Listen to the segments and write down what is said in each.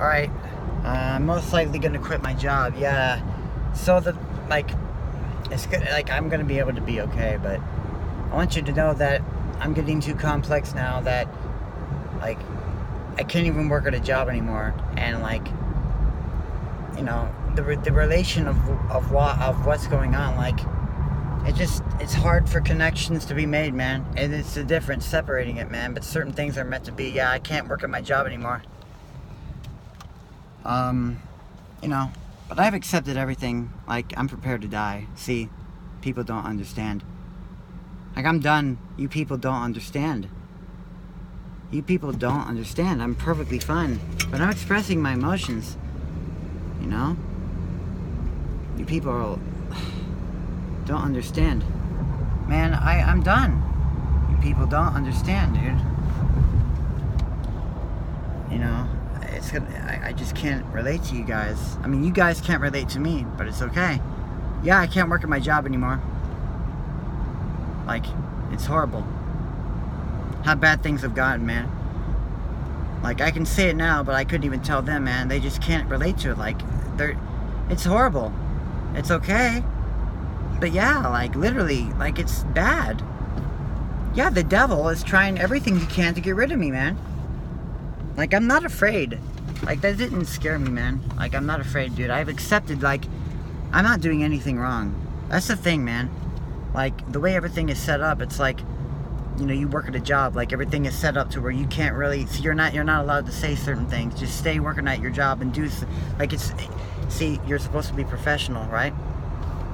Alright, I'm most likely gonna quit my job, yeah. So it's good, I'm gonna be able to be okay, but I want you to know that I'm getting too complex now that, I can't even work at a job anymore, and the relation of what's going on, it's hard for connections to be made, man, and it's the difference separating it, man, but certain things are meant to be. Yeah, I can't work at my job anymore. But I've accepted everything. I'm prepared to die. See, people don't understand. I'm done. You people don't understand. You people don't understand. I'm perfectly fine. But I'm expressing my emotions. You people don't understand. Man, I'm done. You people don't understand, dude. I just can't relate to you guys. I mean, you guys can't relate to me, but it's okay. Yeah, I can't work at my job anymore. It's horrible. How bad things have gotten, man. I can say it now, but I couldn't even tell them, man. They just can't relate to it. It's horrible. It's okay. But yeah, literally, it's bad. Yeah, the devil is trying everything he can to get rid of me, man. I'm not afraid. That didn't scare me, man. I'm not afraid, dude. I've accepted, I'm not doing anything wrong. That's the thing, man. The way everything is set up, it's you work at a job, everything is set up to where you can't really, you're not allowed to say certain things. Just stay working at your job and do, see, you're supposed to be professional, right?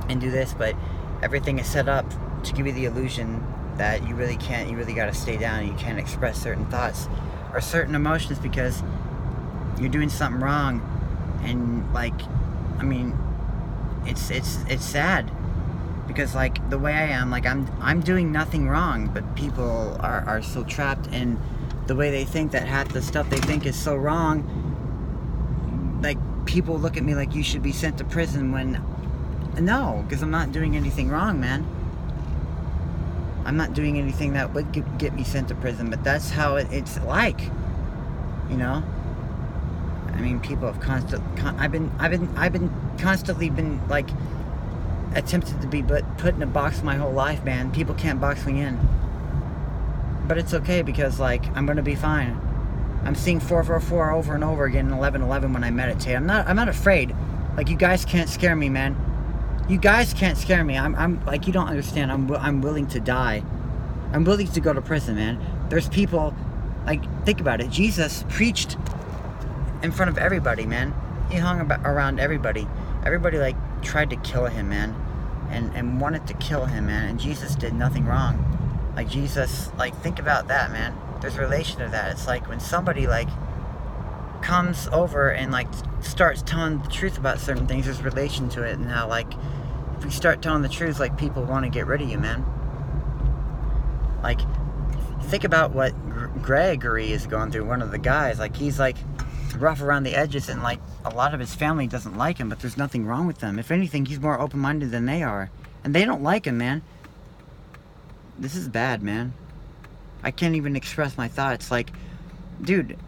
And do this, but everything is set up to give you the illusion that you really can't, you really gotta stay down and you can't express certain thoughts or certain emotions because you're doing something wrong. And it's sad because the way I am, I'm doing nothing wrong, but people are so trapped in the way they think that half the stuff they think is so wrong. People look at me like you should be sent to prison when no, because I'm not doing anything wrong, man. I'm not doing anything that would get me sent to prison, but that's how it's people have I've been constantly attempted to be put in a box my whole life, man. People can't box me in. But it's okay because I'm gonna be fine. I'm seeing 444 over and over again in 1111 when I meditate. I'm not afraid. You guys can't scare me, man. You guys can't scare me. I'm you don't understand. I'm willing to die. I'm willing to go to prison, man. There's people, think about it. Jesus preached in front of everybody, man. He hung around everybody. Everybody tried to kill him, man, and wanted to kill him, man. And Jesus did nothing wrong. Jesus, think about that, man. There's relation to that. It's when somebody comes over and starts telling the truth about certain things. There's relation to it, and how if you start telling the truth, people want to get rid of you, man. Think about what Gregory is going through. One of the guys, he's rough around the edges, and a lot of his family doesn't like him, but there's nothing wrong with them. If anything, he's more open-minded than they are, and they don't like him, man. This is bad, man. I can't even express my thoughts. Dude,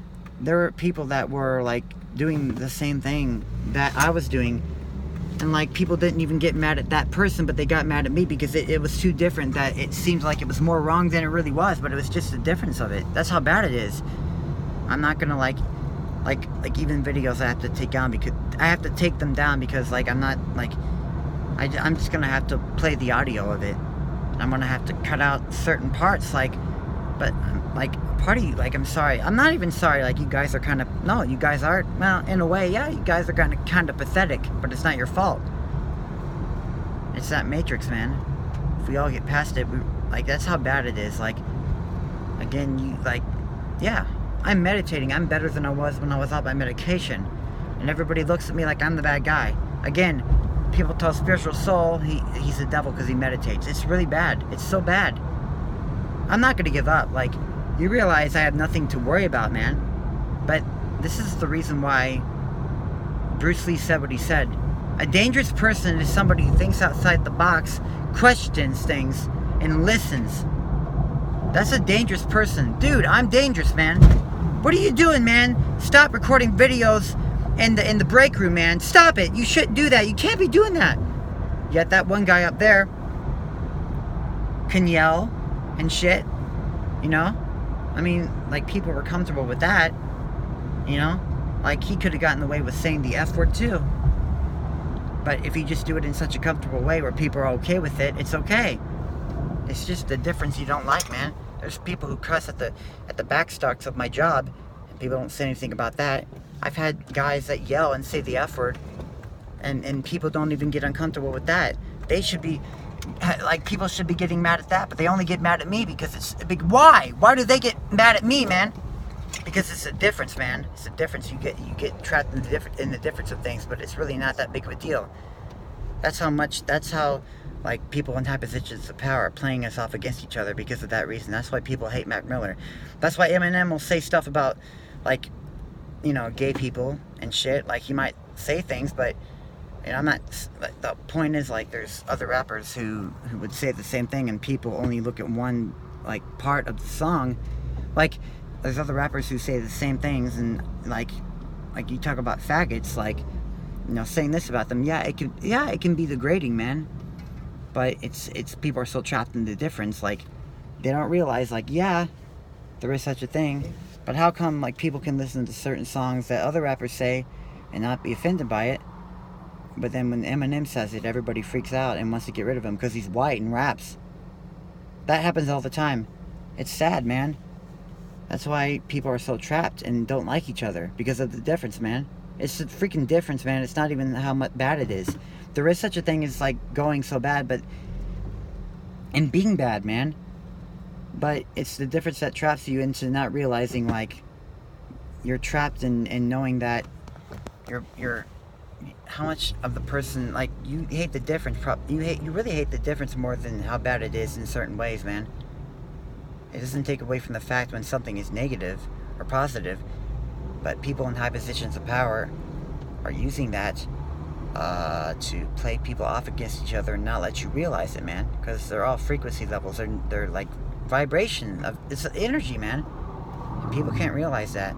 there were people that were doing the same thing that I was doing, and people didn't even get mad at that person, but they got mad at me because it was too different, that it seems like it was more wrong than it really was, but it was just the difference of it. That's how bad it is. I'm not gonna even videos I have to take down, because I have to take them down because I'm not I'm just gonna have to play the audio of it. I'm gonna have to cut out certain parts, but part of you, I'm sorry. I'm not even sorry. You guys are kind of, no, you guys are, well, in a way, yeah, you guys are kind of pathetic, but it's not your fault. It's that matrix, man. If we all get past it, that's how bad it is. Again, yeah, I'm meditating. I'm better than I was when I was off my medication. And everybody looks at me like I'm the bad guy. Again, people tell Spiritual Soul he's the devil because he meditates. It's really bad. It's so bad. I'm not going to give up. You realize I have nothing to worry about, man. But this is the reason why Bruce Lee said what he said. A dangerous person is somebody who thinks outside the box, questions things, and listens. That's a dangerous person. Dude, I'm dangerous, man. What are you doing, man? Stop recording videos in the break room, man. Stop it. You shouldn't do that. You can't be doing that. Yet that one guy up there can yell and shit, you know? I mean, like, people were comfortable with that, you know? Like, he could have gotten away with saying the F word too. But if you just do it in such a comfortable way where people are okay with it, it's okay. It's just the difference you don't like, man. There's people who cuss at the backstocks of my job, and people don't say anything about that. I've had guys that yell and say the F word, and people don't even get uncomfortable with that. They should be, like, people should be getting mad at that, but they only get mad at me because it's big. Why? Why do they get mad at me, man? Because it's a difference, man. It's a difference. You get trapped in the difference of things, but it's really not that big of a deal. That's how like, people in high positions of power are playing us off against each other because of that reason. That's why people hate Mac Miller. That's why Eminem will say stuff about, like, you know, gay people and shit. Like, he might say things, but, and I'm not, the point is, like, there's other rappers who would say the same thing, and people only look at one, like, part of the song. Like, there's other rappers who say the same things, and, like you talk about faggots, like, you know, saying this about them. Yeah, it can be degrading, man. But it's people are so trapped in the difference, like, they don't realize, like, yeah, there is such a thing, but how come, like, people can listen to certain songs that other rappers say and not be offended by it, but then when Eminem says it, everybody freaks out and wants to get rid of him because he's white and raps. That happens all the time. It's sad, man. That's why people are so trapped and don't like each other, because of the difference, man. It's the freaking difference, man. It's not even how much bad it is. There is such a thing as, like, going so bad, but, and being bad, man. But it's the difference that traps you into not realizing, like, you're trapped in knowing that you're how much of the person, like, you hate the difference. You really hate the difference more than how bad it is in certain ways, man. It doesn't take away from the fact when something is negative or positive, but people in high positions of power are using that to play people off against each other and not let you realize it, man. Because they're all frequency levels. They're like vibration of, it's energy, man. And people can't realize that.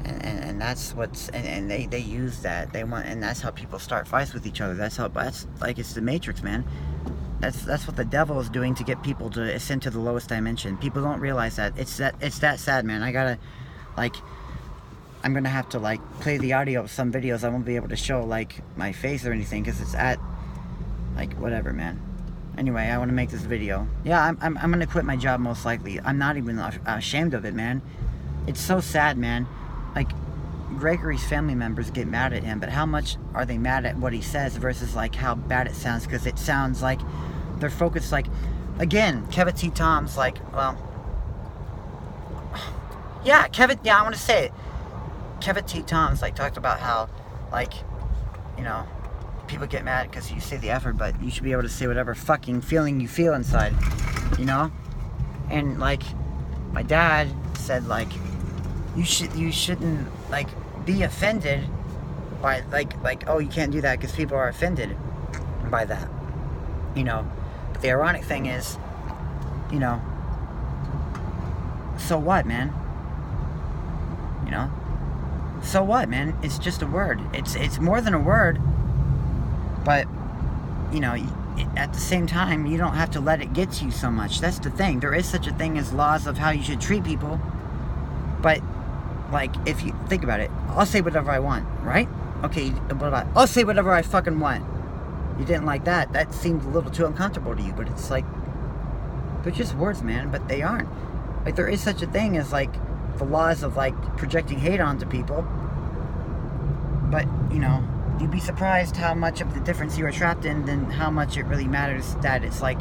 And that's what's, and they use that. They want, and that's how people start fights with each other. That's like, it's the Matrix, man. That's what the devil is doing to get people to ascend to the lowest dimension. People don't realize that. It's that sad, man. I gotta, like, I'm gonna have to, like, play the audio of some videos. I won't be able to show, like, my face or anything because it's at, like, whatever, man. Anyway, I want to make this video. Yeah, I'm gonna quit my job most likely. I'm not even ashamed of it, man. It's so sad, man. Like, Gregory's family members get mad at him, but how much are they mad at what he says versus, like, how bad it sounds? Because it sounds like they're focused, like, again, Kevin T. Tom's like, well, yeah, I want to say it. Kevin T. Tom's, like, talked about how, like, you know, people get mad because you say the F word, but you should be able to say whatever fucking feeling you feel inside, you know? And, like, my dad said, like, you shouldn't, like, be offended by, like, oh, you can't do that because people are offended by that, you know? But the ironic thing is, you know, so what, man? You know? So what, man? It's just a word. It's more than a word, but, you know, at the same time, you don't have to let it get to you so much. That's the thing. There is such a thing as laws of how you should treat people, but, like, if you think about it, I'll say whatever I want, right? Okay, what about, I'll say whatever I fucking want. You didn't like that. That seemed a little too uncomfortable to you, but it's like, they're just words, man, but they aren't. Like, there is such a thing as, like, the laws of, like, projecting hate onto people, but, you know, you'd be surprised how much of the difference you are trapped in than how much it really matters that it's, like,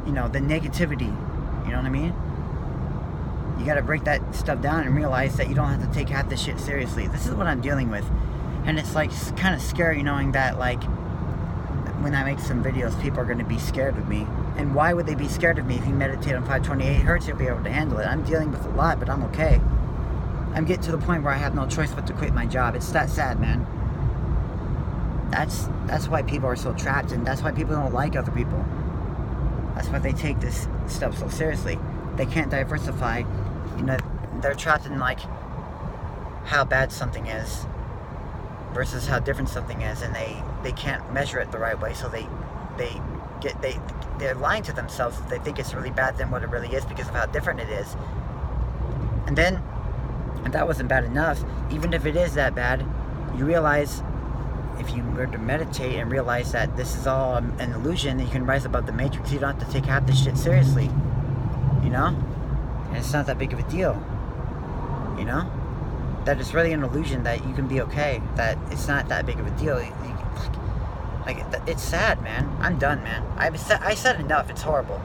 you know, the negativity, you know what I mean? You gotta break that stuff down and realize that you don't have to take half this shit seriously. This is what I'm dealing with, and it's, like, kind of scary knowing that, like, when I make some videos, people are gonna be scared of me. And why would they be scared of me? If you meditate on 528 hertz, you'll be able to handle it. I'm dealing with a lot, but I'm okay. I'm getting to the point where I have no choice but to quit my job. It's that sad, man. That's why people are so trapped, and that's why people don't like other people. That's why they take this stuff so seriously. They can't diversify. You know, they're trapped in like how bad something is versus how different something is, and they can't measure it the right way, so they're lying to themselves if they think it's really bad than what it really is because of how different it is. And then, if that wasn't bad enough, even if it is that bad, you realize, if you were to meditate and realize that this is all an illusion, that you can rise above the matrix. You don't have to take half this shit seriously, you know? And it's not that big of a deal, you know? That it's really an illusion, that you can be okay, that it's not that big of a deal. Like, it's sad, man. I'm done, man. I said enough. It's horrible.